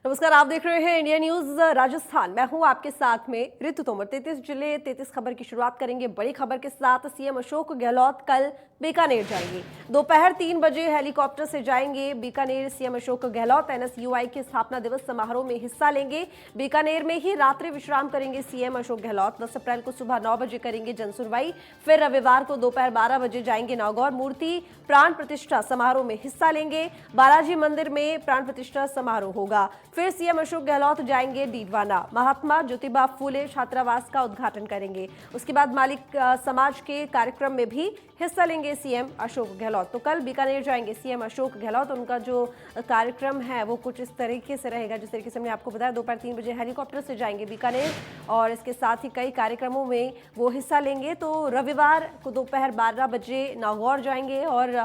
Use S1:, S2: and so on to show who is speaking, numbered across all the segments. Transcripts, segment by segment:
S1: नमस्कार, आप देख रहे हैं इंडिया न्यूज राजस्थान। मैं हूं आपके साथ में ऋतु तोमर। 33 जिले 33 खबर की शुरुआत करेंगे बड़ी खबर के साथ। सीएम अशोक गहलोत कल बीकानेर जाएंगे। दोपहर 3 बजे हेलीकॉप्टर से जाएंगे बीकानेर। सीएम अशोक गहलोत एनएसयूआई के स्थापना दिवस समारोह में हिस्सा लेंगे। बीकानेर में ही रात्रि विश्राम करेंगे सीएम अशोक गहलोत। 10 अप्रैल को सुबह 9 बजे करेंगे जनसुनवाई। फिर रविवार को दोपहर 12 बजे जाएंगे नागौर। मूर्ति प्राण प्रतिष्ठा समारोह में हिस्सा लेंगे। बालाजी मंदिर में प्राण प्रतिष्ठा समारोह होगा। फिर सीएम अशोक गहलोत जाएंगे डीडवाना। महात्मा ज्योतिबा फूले छात्रावास का उद्घाटन करेंगे। उसके बाद मालिक समाज के कार्यक्रम में भी हिस्सा लेंगे सीएम अशोक गहलोत। तो कल बीकानेर जाएंगे सीएम अशोक गहलोत। उनका जो कार्यक्रम है वो कुछ इस तरीके से रहेगा, जिस तरीके से हमने आपको बताया। दोपहर 3 बजे हेलीकॉप्टर से जाएंगे बीकानेर और इसके साथ ही कई कार्यक्रमों में वो हिस्सा लेंगे। तो रविवार को दोपहर 12 बजे नागौर जाएंगे और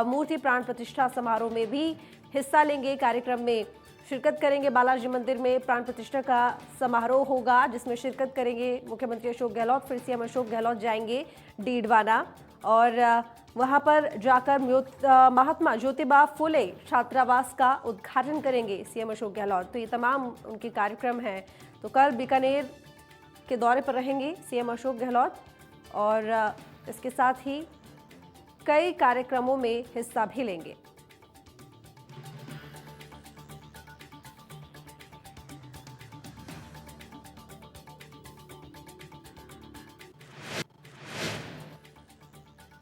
S1: मूर्ति प्राण प्रतिष्ठा समारोह में भी हिस्सा लेंगे। कार्यक्रम में शिरकत करेंगे। बालाजी मंदिर में प्राण प्रतिष्ठा का समारोह होगा जिसमें शिरकत करेंगे मुख्यमंत्री अशोक गहलोत। फिर सीएम अशोक गहलोत जाएंगे डीडवाना और वहां पर जाकर महात्मा ज्योतिबा फूले छात्रावास का उद्घाटन करेंगे सीएम अशोक गहलोत। तो ये तमाम उनके कार्यक्रम हैं। तो कल बीकानेर के दौरे पर रहेंगे सीएम अशोक गहलोत और इसके साथ ही कई कार्यक्रमों में हिस्सा भी लेंगे।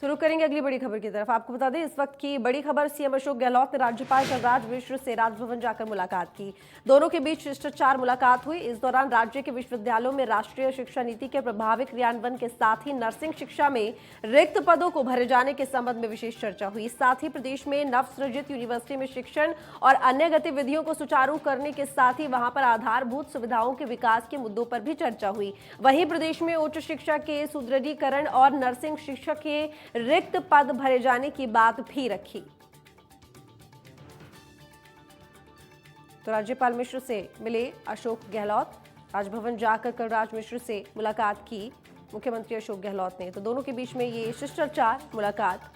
S1: शुरू करेंगे अगली बड़ी खबर की तरफ। आपको बता दें इस वक्त की बड़ी खबर, सीएम अशोक गहलोत ने राज्यपाल कलराज मिश्र से राजभवन जाकर मुलाकात की। दोनों के बीच शिष्टाचार मुलाकात हुई। इस दौरान राज्य के विश्वविद्यालयों में राष्ट्रीय शिक्षा नीति के प्रभावी क्रियान्वयन के साथ ही नर्सिंग शिक्षा में रिक्त पदों को भरे जाने के संबंध में विशेष चर्चा हुई। साथ ही प्रदेश में नवसृजित यूनिवर्सिटी में शिक्षण और अन्य गतिविधियों को सुचारू करने के साथ ही वहां पर आधारभूत सुविधाओं के विकास के मुद्दों पर भी चर्चा हुई। वहीं प्रदेश में उच्च शिक्षा के सुदृढ़ीकरण और नर्सिंग शिक्षा के रिक्त पद भरे जाने की बात भी रखी। तो राज्यपाल मिश्र से मिले अशोक गहलोत। राजभवन जाकर कलराज मिश्र से मुलाकात की मुख्यमंत्री अशोक गहलोत ने। तो दोनों के बीच में ये शिष्टाचार मुलाकात।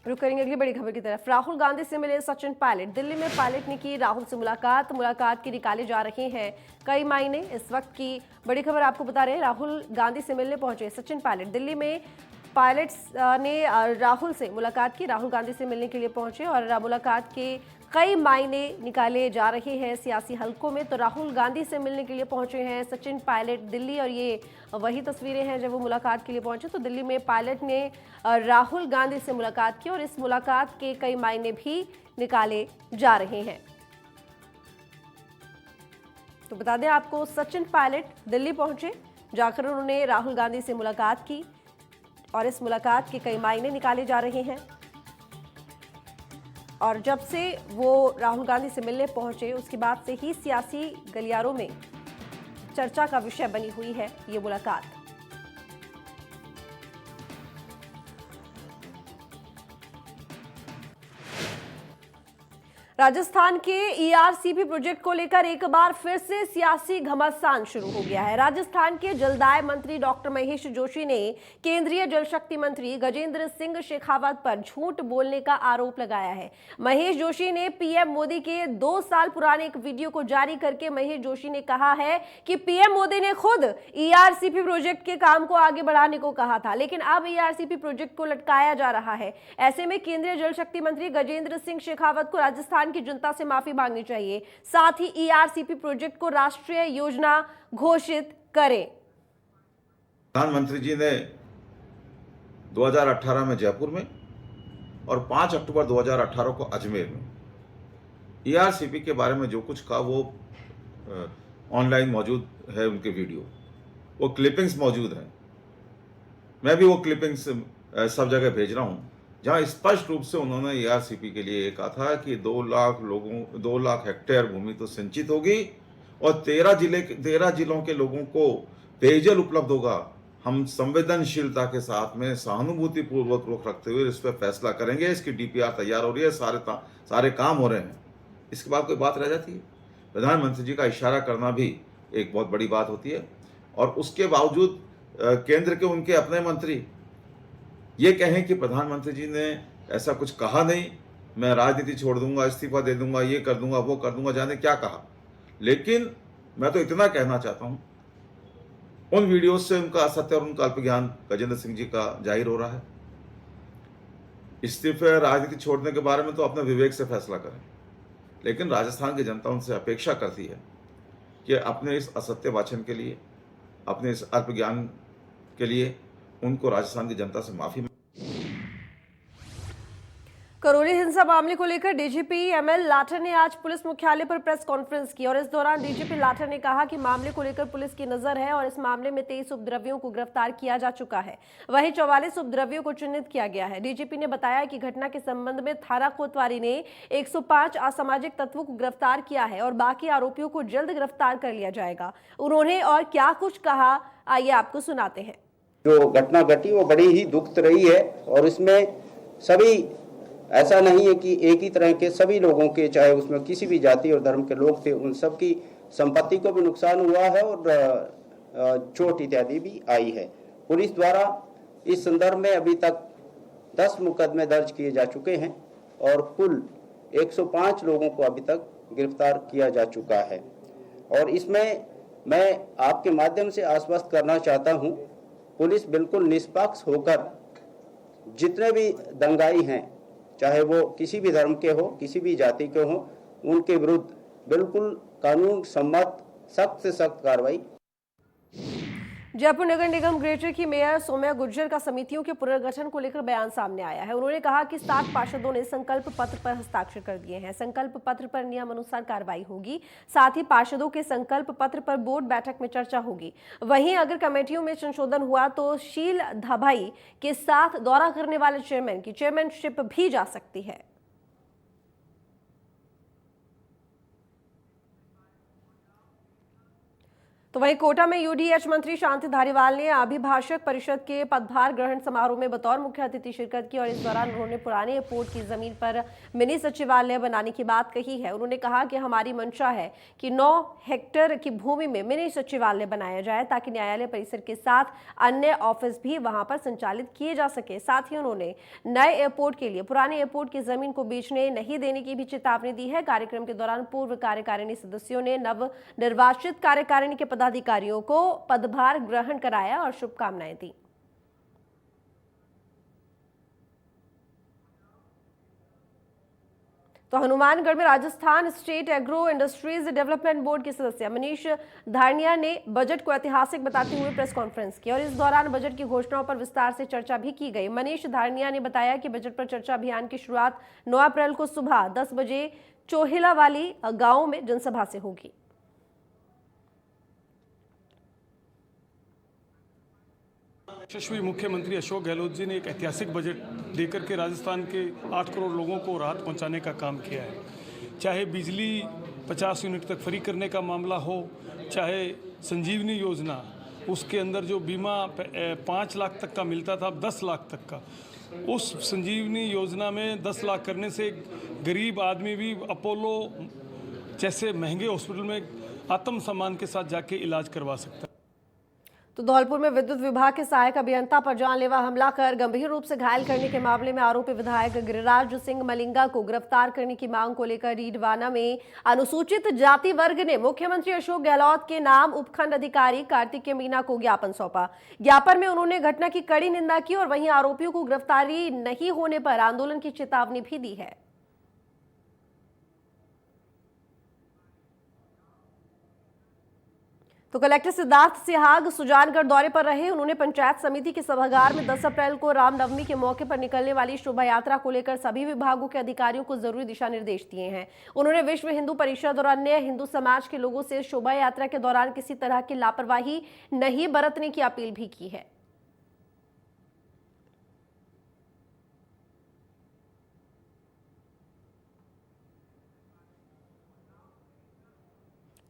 S1: रुक करेंगे अगली बड़ी खबर की तरफ। राहुल गांधी से मिले सचिन पायलट। दिल्ली में पायलट ने की राहुल से मुलाकात की निकाले जा रहे हैं कई मायने। इस वक्त की बड़ी खबर आपको बता रहे हैं, राहुल गांधी से मिलने पहुंचे सचिन पायलट। दिल्ली में पायलट ने राहुल से मुलाकात की। राहुल गांधी से मिलने के लिए पहुंचे और मुलाकात के कई मायने निकाले जा रहे हैं सियासी हलकों में। तो राहुल गांधी से मिलने के लिए पहुंचे हैं सचिन पायलट दिल्ली और ये वही तस्वीरें हैं जब वो मुलाकात के लिए पहुंचे। तो दिल्ली में पायलट ने राहुल गांधी से मुलाकात की और इस मुलाकात के कई मायने भी निकाले जा रहे हैं। तो बता दें आपको, सचिन पायलट दिल्ली पहुंचे, जाकर उन्होंने राहुल गांधी से मुलाकात की और इस मुलाकात के कई मायने निकाले जा रहे हैं। और जब से वो राहुल गांधी से मिलने पहुंचे उसके बाद से ही सियासी गलियारों में चर्चा का विषय बनी हुई है ये मुलाकात। राजस्थान के ईआरसीपी प्रोजेक्ट को लेकर एक बार फिर से सियासी घमासान शुरू हो गया है। राजस्थान के जलदाय मंत्री डॉक्टर महेश जोशी ने केंद्रीय जल शक्ति मंत्री गजेंद्र सिंह शेखावत पर झूठ बोलने का आरोप लगाया है। महेश जोशी ने पीएम मोदी के 2 साल पुराने एक वीडियो को जारी करके महेश जोशी ने कहा है कि पीएम मोदी ने खुद ईआरसीपी प्रोजेक्ट के काम को आगे बढ़ाने को कहा था, लेकिन अब ईआरसीपी प्रोजेक्ट को लटकाया जा रहा है। ऐसे में केंद्रीय जल शक्ति मंत्री गजेंद्र सिंह शेखावत को राजस्थान की जनता से माफी मांगनी चाहिए। साथ ही ईआरसीपी प्रोजेक्ट को राष्ट्रीय योजना घोषित करें।
S2: प्रधानमंत्री जी ने 2018 में जयपुर में और 5 अक्टूबर 2018 को अजमेर में ईआरसीपी के बारे में जो कुछ कहा वो ऑनलाइन मौजूद है। उनके वीडियो, वो क्लिपिंग्स मौजूद हैं। मैं भी वो क्लिपिंग्स सब जगह भेज रहा हूं जहां स्पष्ट रूप से उन्होंने ईआरसीपी के लिए कहा था कि 2 लाख हेक्टेयर भूमि तो सिंचित होगी और 13 जिलों के लोगों को पेयजल उपलब्ध होगा। हम संवेदनशीलता के साथ में सहानुभूति पूर्वक रुख रखते हुए इस पर फैसला करेंगे। इसकी डीपीआर तैयार हो रही है, सारे काम हो रहे हैं। इसके बाद कोई बात रह जाती है? प्रधानमंत्री जी का इशारा करना भी एक बहुत बड़ी बात होती है और उसके बावजूद केंद्र के उनके अपने मंत्री ये कहें कि प्रधानमंत्री जी ने ऐसा कुछ कहा नहीं, मैं राजनीति छोड़ दूंगा, इस्तीफा दे दूंगा, ये कर दूंगा, वो कर दूंगा, जाने क्या कहा। लेकिन मैं तो इतना कहना चाहता हूं, उन वीडियोस से उनका असत्य और उनका अल्प ज्ञान गजेंद्र सिंह जी का जाहिर हो रहा है। इस्तीफे, राजनीति छोड़ने के बारे में तो अपने विवेक से फैसला करें, लेकिन राजस्थान की जनता उनसे अपेक्षा करती है कि अपने इस असत्य वाचन के लिए, अपने इस अल्प ज्ञान के लिए उनको राजस्थान की जनता से माफी।
S1: करौली हिंसा मामले को लेकर डीजीपी एमएल लाठर ने आज पुलिस मुख्यालय पर प्रेस कॉन्फ्रेंस की और इस दौरान डीजीपी लाठर ने कहा कि मामले को लेकर पुलिस की नजर है और इस मामले में 23 उपद्रवियों को गिरफ्तार किया जा चुका है। वहीं 44 उपद्रवियों को चिन्हित किया गया है। डीजीपी ने बताया कि घटना के संबंध में थाना कोतवाली ने 105 असामाजिक तत्वों को गिरफ्तार किया है और बाकी आरोपियों को जल्द गिरफ्तार कर लिया जाएगा। उन्होंने और क्या कुछ कहा, आइए आपको सुनाते हैं।
S3: जो घटना घटी वो बड़ी ही दुखद रही है और इसमें सभी, ऐसा नहीं है कि एक ही तरह के सभी लोगों के, चाहे उसमें किसी भी जाति और धर्म के लोग थे, उन सब की संपत्ति को भी नुकसान हुआ है और चोट इत्यादि भी आई है। पुलिस द्वारा इस संदर्भ में अभी तक 10 मुकदमे दर्ज किए जा चुके हैं और कुल 105 लोगों को अभी तक गिरफ्तार किया जा चुका है। और इसमें मैं आपके माध्यम से आश्वस्त करना चाहता हूं, पुलिस बिल्कुल निष्पक्ष होकर जितने भी दंगाई हैं, चाहे वो किसी भी धर्म के हो, किसी भी जाति के हो, उनके विरुद्ध बिल्कुल कानून सम्मत सख्त से सख्त कार्रवाई।
S1: जयपुर नगर निगम ग्रेटर की मेयर सौम्या गुर्जर का समितियों के पुनर्गठन को लेकर बयान सामने आया है। उन्होंने कहा कि 7 पार्षदों ने संकल्प पत्र पर हस्ताक्षर कर दिए हैं। संकल्प पत्र पर नियम अनुसार कार्रवाई होगी। साथ ही पार्षदों के संकल्प पत्र पर बोर्ड बैठक में चर्चा होगी। वहीं अगर कमेटियों में संशोधन हुआ तो शील धाभाई के साथ दौरा करने वाले चेयरमैन की चेयरमैनशिप भी जा सकती है। तो वहीं कोटा में यूडीएच मंत्री शांति धारीवाल ने अभिभाषक परिषद के पदभार ग्रहण समारोह में बतौर मुख्य अतिथि शिरकत की और इस दौरान उन्होंने पुराने एयरपोर्ट की जमीन पर मिनी सचिवालय बनाने की बात कही है। उन्होंने कहा कि हमारी मंशा है कि 9 हेक्टेयर की भूमि में मिनी सचिवालय बनाया जाए ताकि न्यायालय परिसर के साथ अन्य ऑफिस भी वहां पर संचालित किए जा सके। साथ ही उन्होंने नए एयरपोर्ट के लिए पुराने एयरपोर्ट की जमीन को बेचने नहीं देने की भी चेतावनी दी है। कार्यक्रम के दौरान पूर्व कार्यकारिणी सदस्यों ने नव निर्वाचित कार्यकारिणी के अधिकारियों को पदभार ग्रहण कराया और शुभकामनाएं दी। तो हनुमानगढ़ में Rajasthan state agro industries development board के सदस्य मनीष धारणिया ने बजट को ऐतिहासिक बताते हुए प्रेस कॉन्फ्रेंस की और इस दौरान बजट की घोषणाओं पर विस्तार से चर्चा भी की गई। मनीष धारणिया ने बताया कि बजट पर चर्चा अभियान की शुरुआत 9 अप्रैल को सुबह 10 बजे चोहिलावाली गांव में जनसभा से होगी।
S4: यशस्वी मुख्यमंत्री अशोक गहलोत जी ने एक ऐतिहासिक बजट देकर के राजस्थान के 8 करोड़ लोगों को राहत पहुंचाने का काम किया है। चाहे बिजली 50 यूनिट तक फ्री करने का मामला हो, चाहे संजीवनी योजना, उसके अंदर जो बीमा 5 लाख तक का मिलता था अब 10 लाख तक का, उस संजीवनी योजना में 10 लाख करने से गरीब आदमी भी अपोलो जैसे महंगे हॉस्पिटल में आत्मसम्मान के साथ जाके इलाज करवा सकता है।
S1: तो धौलपुर में विद्युत विभाग के सहायक अभियंता पर जानलेवा हमला कर गंभीर रूप से घायल करने के मामले में आरोपी विधायक गिरिराज सिंह मलिंगा को गिरफ्तार करने की मांग को लेकर डीडवाना में अनुसूचित जाति वर्ग ने मुख्यमंत्री अशोक गहलोत के नाम उपखंड अधिकारी कार्तिकेय मीणा को ज्ञापन सौंपा। ज्ञापन में उन्होंने घटना की कड़ी निंदा की और वहीं आरोपियों को गिरफ्तारी नहीं होने पर आंदोलन की चेतावनी भी दी है। तो कलेक्टर सिद्धार्थ सिहाग सुजानगढ़ दौरे पर रहे। उन्होंने पंचायत समिति के सभागार में 10 अप्रैल को रामनवमी के मौके पर निकलने वाली शोभा यात्रा को लेकर सभी विभागों के अधिकारियों को जरूरी दिशा निर्देश दिए हैं। उन्होंने विश्व हिंदू परिषद और अन्य हिंदू समाज के लोगों से शोभा यात्रा के दौरान किसी तरह की लापरवाही नहीं बरतने की अपील भी की है।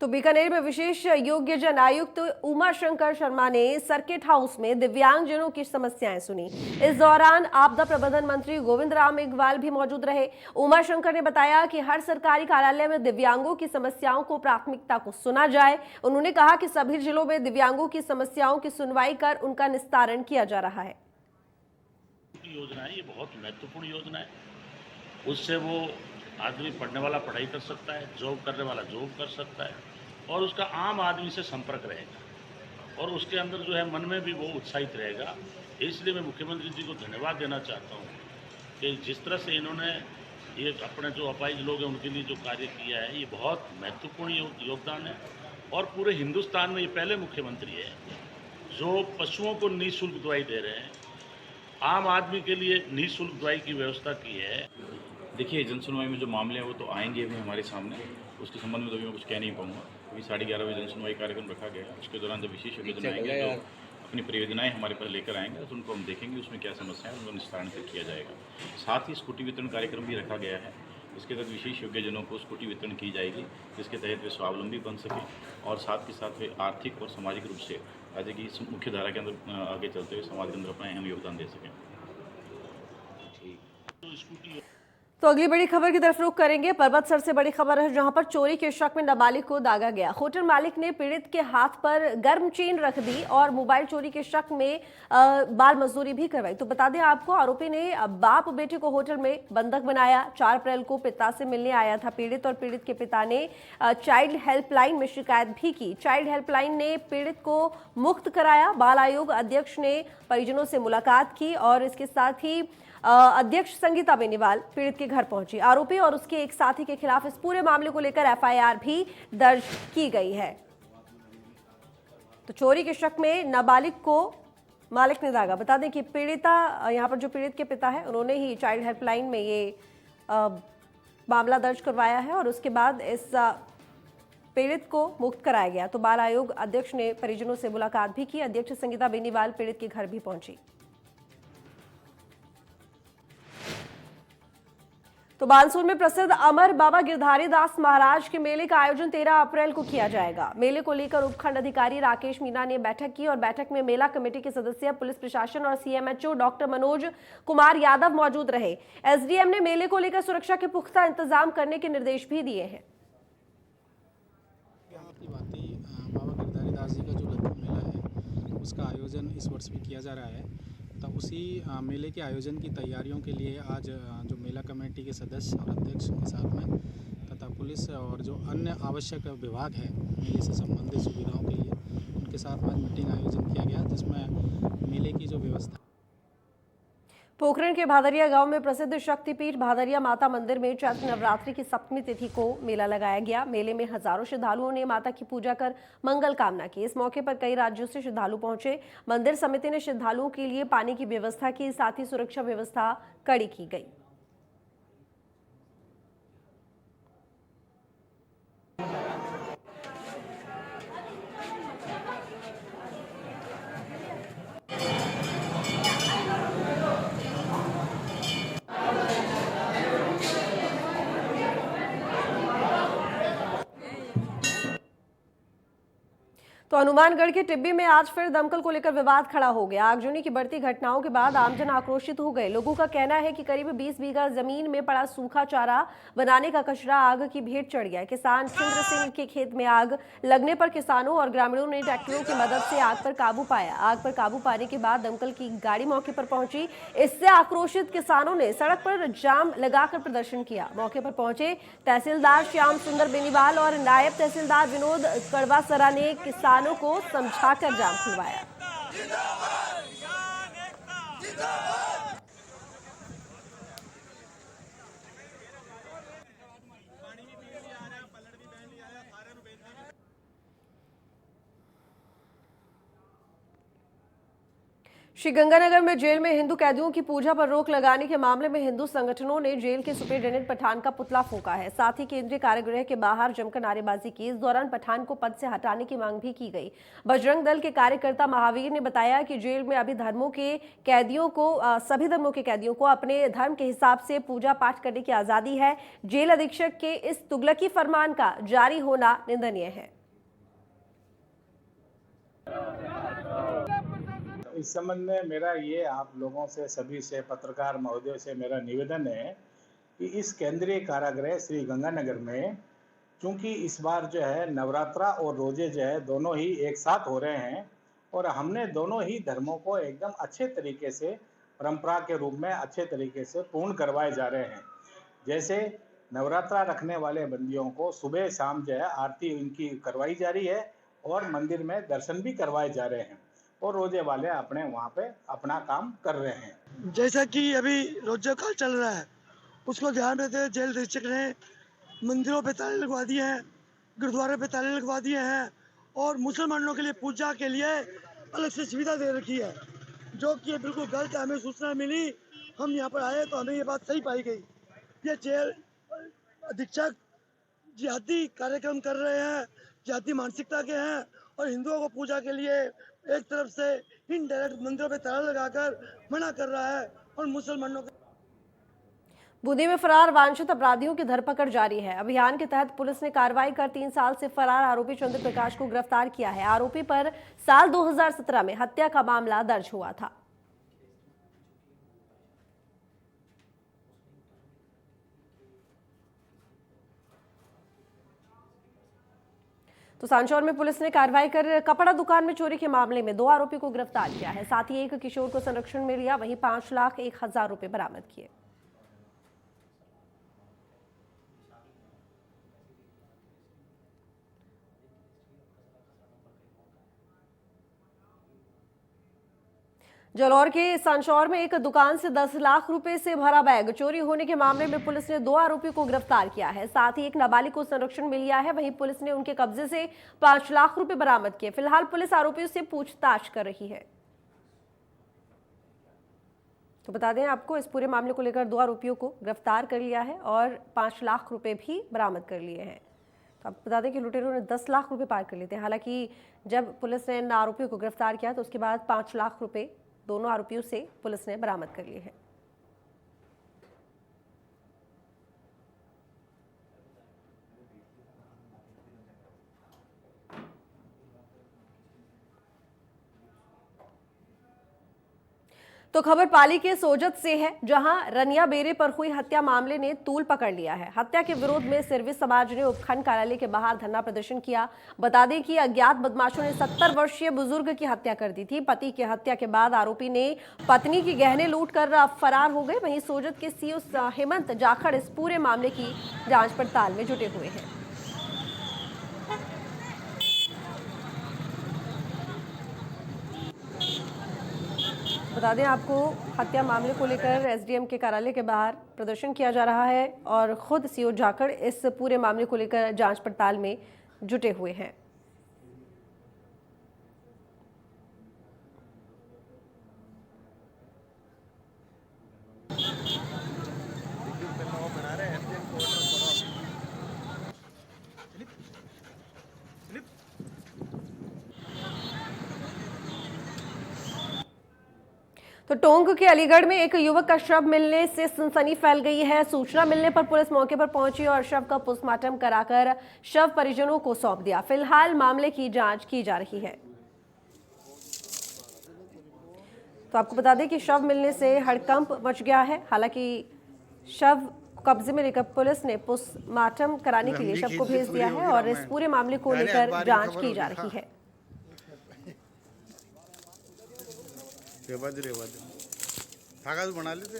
S1: तो बीकानेर में विशेष योग्यजन आयुक्त उमा शंकर शर्मा ने सर्किट हाउस में दिव्यांगजनों की समस्याएं सुनी। इस दौरान आपदा प्रबंधन मंत्री गोविंद राम मेघवाल भी मौजूद रहे। उमा शंकर ने बताया कि हर सरकारी कार्यालय में दिव्यांगों की समस्याओं को प्राथमिकता को सुना जाए। उन्होंने कहा कि सभी जिलों में दिव्यांगों की समस्याओं की सुनवाई कर उनका निस्तारण किया जा रहा है।
S5: की योजना है, ये बहुत महत्वपूर्ण योजना है। उससे वो आदमी पढ़ने वाला पढ़ाई कर सकता है, जॉब करने वाला जॉब कर सकता है और उसका आम आदमी से संपर्क रहेगा और उसके अंदर जो है मन में भी वो उत्साहित रहेगा। इसलिए मैं मुख्यमंत्री जी को धन्यवाद देना चाहता हूँ कि जिस तरह से इन्होंने ये अपने जो अपाहिज लोग हैं उनके लिए जो कार्य किया है, ये बहुत महत्वपूर्ण योगदान है और पूरे हिंदुस्तान में ये पहले मुख्यमंत्री है जो पशुओं को निःशुल्क दवाई दे रहे हैं, आम आदमी के लिए निःशुल्क दवाई की व्यवस्था की है।
S6: देखिए, जनसुनवाई में जो मामले हैं वो तो आएंगे अभी हमारे सामने, उसके संबंध में तो अभी मैं कुछ कह नहीं पाऊंगा। अभी 11:30 बजे जनसुनवाई कार्यक्रम रखा गया है। उसके दौरान जब विशेषज्ञ जन आएंगे तो अपनी परियोजनाएं हमारे पास लेकर आएंगे तो उनको हम देखेंगे उसमें क्या समस्या है, उनको निस्तारण फिर किया जाएगा। साथ ही स्कूटी वितरण कार्यक्रम भी रखा गया है। इसके तहत विशेष योग्यजनों को स्कूटी वितरण की जाएगी, जिसके तहत वे स्वावलंबी बन सकें और साथ के साथ वे आर्थिक और सामाजिक रूप से राज्य की मुख्य धारा के अंदर आगे चलते हुए समाज के अंदर अपना अहम योगदान दे सकें।
S1: तो अगली बड़ी खबर की तरफ रुख करेंगे। परबतसर से बड़ी खबर है, जहां पर चोरी के शक में नाबालिग को दागा गया। होटल मालिक ने पीड़ित के हाथ पर गर्म चेन रख दी और मोबाइल चोरी के शक में बाल मजदूरी भी करवाई। तो बता दें आपको, आरोपी ने बाप बेटे को होटल में बंधक बनाया। 4 अप्रैल को पिता से मिलने आया था पीड़ित और पीड़ित के पिता ने चाइल्ड हेल्पलाइन में शिकायत भी की। चाइल्ड हेल्पलाइन ने पीड़ित को मुक्त कराया। बाल आयोग अध्यक्ष ने परिजनों से मुलाकात की और इसके साथ ही अध्यक्ष संगीता बेनीवाल पीड़ित के घर पहुंची। आरोपी और उसके एक साथी के खिलाफ इस पूरे मामले को लेकर एफआईआर भी दर्ज की गई है। तो चोरी के शक में नाबालिग को मालिक ने दागा। बता दें कि पीड़िता, यहां पर जो पीड़ित के पिता है, उन्होंने ही चाइल्ड हेल्पलाइन में ये मामला दर्ज करवाया है और उसके बाद इस पीड़ित को मुक्त कराया गया। तो बाल आयोग अध्यक्ष ने परिजनों से मुलाकात भी की। अध्यक्ष संगीता बेनीवाल पीड़ित के घर भी पहुंची। तो बानसूर में प्रसिद्ध अमर बाबा गिरधारी दास महाराज के मेले का आयोजन 13 अप्रैल को किया जाएगा। मेले को लेकर उपखंड अधिकारी राकेश मीना ने बैठक की और बैठक में मेला कमेटी के सदस्य, पुलिस प्रशासन और सीएमएचओ डॉक्टर मनोज कुमार यादव मौजूद रहे। एसडीएम ने मेले को लेकर सुरक्षा के पुख्ता इंतजाम करने के निर्देश भी दिए हैं।
S7: बाबा गिरधारी दास जी का जो लगभग मेला है उसका आयोजन इस वर्ष भी किया जा रहा है। तो उसी मेले के आयोजन की तैयारियों के लिए आज जो मेला कमेटी के सदस्य और अध्यक्ष के साथ में तथा पुलिस और जो अन्य आवश्यक विभाग है मेले से संबंधित सुविधाओं के लिए, उनके साथ में मीटिंग आयोजन किया गया, जिसमें मेले की जो व्यवस्था।
S1: पोखरण के भादरिया गांव में प्रसिद्ध शक्तिपीठ भादरिया माता मंदिर में चैत्र नवरात्रि की सप्तमी तिथि को मेला लगाया गया। मेले में हजारों श्रद्धालुओं ने माता की पूजा कर मंगल कामना की। इस मौके पर कई राज्यों से श्रद्धालु पहुंचे। मंदिर समिति ने श्रद्धालुओं के लिए पानी की व्यवस्था की, साथ ही सुरक्षा व्यवस्था कड़ी की गई। तो हनुमानगढ़ के टिब्बी में आज फिर दमकल को लेकर विवाद खड़ा हो गया। आगजनी की बढ़ती घटनाओं के बाद आमजन आक्रोशित हो गए। लोगों का कहना है कि करीब 20 बीघा जमीन में पड़ा सूखा चारा बनाने का कचरा आग की भेंट चढ़ गया। किसान चंद्र सिंह के खेत में आग लगने पर किसानों और ग्रामीणों ने ट्रैक्टरों की मदद से आग पर काबू पाया। आग पर काबू पाने के बाद दमकल की गाड़ी मौके पर पहुंची। इससे आक्रोशित किसानों ने सड़क पर जाम लगाकर प्रदर्शन किया। मौके पर पहुंचे तहसीलदार श्याम सुंदर बेनीवाल और नायब तहसीलदार विनोद कड़वासरा ने किसानों को समझाकर जाम खुलवाया। श्रीगंगानगर में जेल में हिंदू कैदियों की पूजा पर रोक लगाने के मामले में हिंदू संगठनों ने जेल के सुपरिटेंडेंट पठान का पुतला फूंका है। साथ ही केंद्रीय कारागृह के बाहर जमकर नारेबाजी की। इस दौरान पठान को पद से हटाने की मांग भी की गई। बजरंग दल के कार्यकर्ता महावीर ने बताया कि जेल में अभी सभी धर्मों के कैदियों को अपने धर्म के हिसाब से पूजा पाठ करने की आजादी है। जेल अधीक्षक के इस तुगलकी फरमान का जारी होना निंदनीय है।
S8: इस संबंध में मेरा ये आप लोगों से, सभी से, पत्रकार महोदयों से मेरा निवेदन है कि इस केंद्रीय कारागृह श्री गंगानगर में, चूंकि इस बार जो है नवरात्रा और रोजे जो है दोनों ही एक साथ हो रहे हैं और हमने दोनों ही धर्मों को एकदम अच्छे तरीके से परंपरा के रूप में अच्छे तरीके से पूर्ण करवाए जा रहे हैं। जैसे नवरात्रा रखने वाले बंदियों को सुबह शाम जो है आरती इनकी करवाई जा रही है और मंदिर में दर्शन भी करवाए जा रहे हैं और रोजे वाले अपने वहाँ पे अपना काम कर रहे हैं।
S9: जैसा कि अभी रोजा काल चल रहा है, उसको ध्यान में रखते हुए जेल अधीक्षक ने मंदिरों पे ताले लगवा दिए हैं, गुरुद्वारे पे ताले लगवा दिए हैं और मुसलमानों के लिए पूजा के लिए अलग से सुविधा दे रखी है, जो कि ये बिल्कुल गलत है। हमें सूचना मिली, हम यहाँ पर आए तो हमें ये बात सही पाई गई। ये जेल अधीक्षक जिहादी कार्यक्रम कर रहे हैं, जिहादी मानसिकता के हैं और हिंदुओं को पूजा के लिए एक तरफ से इनडायरेक्ट मंदिरों पे ताला लगाकर मना कर रहा है और मुसलमानों को
S1: बूंदी में फरार वांछित अपराधियों की धरपकड़ जारी है। अभियान के तहत पुलिस ने कार्रवाई कर 3 साल से फरार आरोपी चंद्र प्रकाश को गिरफ्तार किया है। आरोपी पर साल 2017 में हत्या का मामला दर्ज हुआ था। तो सांचौर में पुलिस ने कार्रवाई कर कपड़ा दुकान में चोरी के मामले में 2 आरोपी को गिरफ्तार किया है। साथ ही एक किशोर को संरक्षण में लिया, वहीं 5,01,000 रुपए बरामद किए। जलौर के सांचौर में एक दुकान से 10 लाख रुपए से भरा बैग चोरी होने के मामले में पुलिस ने 2 आरोपी को गिरफ्तार किया है। साथ ही एक नाबालिग को संरक्षण में लिया है। वहीं पुलिस ने उनके कब्जे से 5 लाख रुपए बरामद किए। फिलहाल पुलिस आरोपियों से पूछताछ कर रही है। तो बता दें आपको, इस पूरे मामले को लेकर 2 आरोपियों को गिरफ्तार कर लिया है और 5 लाख रुपए भी बरामद कर लिए हैं। तो आपको बता दें कि लुटेरों ने 10 लाख रुपए पार कर लिए थे। हालांकि जब पुलिस ने इन आरोपियों को गिरफ्तार किया तो उसके बाद 5 लाख रुपए दोनों आरोपियों से पुलिस ने बरामद कर लिए हैं। तो खबर पाली के सोजत से है, जहां रनिया बेरे पर हुई हत्या मामले ने तूल पकड़ लिया है। हत्या के विरोध में सिरवी समाज ने उपखंड कार्यालय के बाहर धरना प्रदर्शन किया। बता दें कि अज्ञात बदमाशों ने 70 वर्षीय बुजुर्ग की हत्या कर दी थी। पति की हत्या के बाद आरोपी ने पत्नी की गहने लूटकर फरार हो गए। वहीं सोजत के सीओ हेमंत जाखड़ इस पूरे मामले की जांच पड़ताल में जुटे हुए हैं। बता दें आपको, हत्या मामले को लेकर एसडीएम के कार्यालय के बाहर प्रदर्शन किया जा रहा है और खुद सीओ जाखड़ इस पूरे मामले को लेकर जांच पड़ताल में जुटे हुए हैं। तो टोंक के अलीगढ़ में एक युवक का शव मिलने से सनसनी फैल गई है। सूचना मिलने पर पुलिस मौके पर पहुंची और शव का पोस्टमार्टम कराकर शव परिजनों को सौंप दिया। फिलहाल मामले की जांच की जा रही है। तो आपको बता दें कि शव मिलने से हड़कंप मच गया है। हालांकि शव कब्जे में लेकर पुलिस ने पोस्टमार्टम कराने के लिए शव को भेज दिया है और इस पूरे मामले को लेकर जांच की जा रही है।
S10: कागज बना लेते।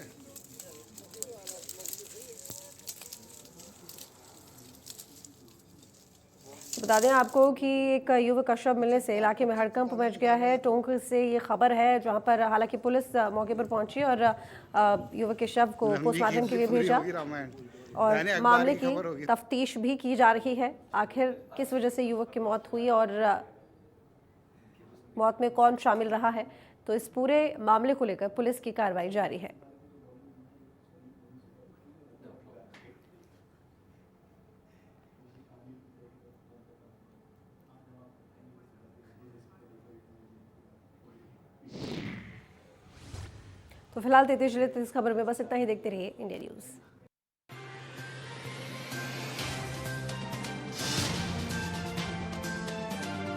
S1: बता दें आपको कि एक युवक का शव मिलने से इलाके में हड़कंप मच गया है। टोंक से ये खबर है, जहां पर हालांकि पुलिस मौके पर पहुंची और युवक के शव को पोस्टमार्टम के लिए भेजा और मामले की तफ्तीश भी की जा रही है। आखिर किस वजह से युवक की मौत हुई और मौत में कौन शामिल रहा है, तो इस पूरे मामले को लेकर पुलिस की कार्रवाई जारी है। तो फिलहाल 33 जिले 33 खबर में बस इतना ही। देखते रहिए इंडिया न्यूज़।